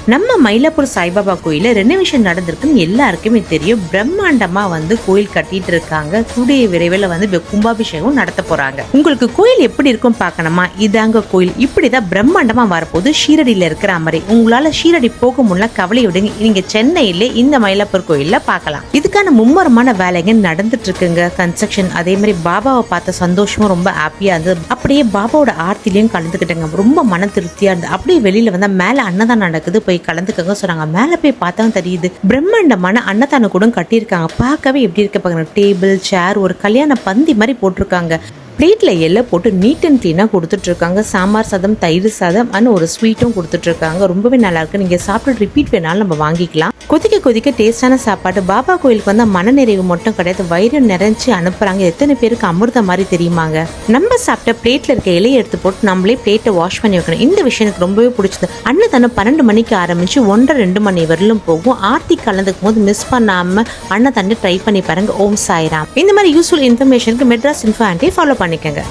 நம்ம மயிலாப்பூர் சாய்பாபா கோயில ரெனோவேஷன் நடந்திருக்குன்னு எல்லாருக்குமே தெரியும். பிரம்மாண்டமா கோயில் கட்டிட்டு இருக்காங்க. கூடிய விரைவில் கும்பாபிஷேகம் நடத்த போறாங்க. உங்களுக்கு கோயில் எப்படி இருக்கும் பார்க்கணுமா? இதாங்க கோயில். இப்படிதான் பிரம்மாண்டமா வரப்போது. ஷீரடியில இருக்கிற மாதிரி உங்களால ஷீரடி போக முடியல, கவலை விடுங்க. நீங்க சென்னையில இந்த மயிலாப்பூர் கோயில்ல பார்க்கலாம். இதுக்கான மும்மரமான வேலைங்க நடந்துட்டு இருக்குங்க. கன்ஸ்ட்ரக்ஷன். அதே மாதிரி பாபாவை பார்த்த சந்தோஷமும் ரொம்ப ஹாப்பியா இருந்தது. அப்படியே பாபாவோட ஆர்த்திலையும் கலந்துக்கிட்டேங்க. ரொம்ப மன திருப்தியா இருந்தது. அப்படியே வெளியில வந்தா மேல அன்னதான் நடக்குது, போய் கலந்துக்கங்க சொன்னாங்க. மேல போய் பார்த்தா தெரியுது பிரம்மாண்டமான அன்னதான கூட கட்டியிருக்காங்க. பார்க்கவே எப்படி இருக்க பாருங்க. டேபிள், சேர், ஒரு கல்யாண பந்தி மாதிரி போட்டிருக்காங்க. பிளேட்ல எல்லாம் போட்டு நீட் அண்ட் கிளீனா கொடுத்துட்டு இருக்காங்க. சாம்பார் சாதம், தயிர் சாதம் அண்ட் ஒரு ஸ்வீட்டும் கொடுத்துட்டு இருக்காங்க. ரொம்பவே நல்லா இருக்கு. நீங்க சாப்பிட்டு ரிப்பீட் வேணாலும் நம்ம வாங்கிக்கலாம். கொதிக்க கொதிக்க டேஸ்டான சாப்பாடு. பாபா கோயிலுக்கு வந்தா மனநிறைவு மட்டும் கிடையாது, வயிறு நிறைஞ்சு அனுப்புறாங்க. எத்தனை பேருக்கு அமிர்த மாதிரி தெரியுமாங்க. நம்ம சாப்பிட்ட பிளேட்ல இருக்க இலையை எடுத்து போட்டு நம்மளே பிளேட்டை வாஷ் பண்ணி வைக்கணும். இந்த விஷயம் எனக்கு ரொம்பவே பிடிச்சது. அன்னதானம் 12 மணிக்கு ஆரம்பிச்சு 1:30-2 மணி வரலும் போகும். ஆர்த்தி கலந்துக்கும் போது மிஸ் பண்ணாம அன்னதானம் ட்ரை பண்ணி பாருங்க. ஓம் சாய்ராம். இந்த மாதிரி யூஸ்ஃபுல் இன்ஃபர்மேஷனுக்கு மெட்ராஸ் இன்ஃபோ ஆண்டி ஃபாலோ பண்ணிக்கங்க.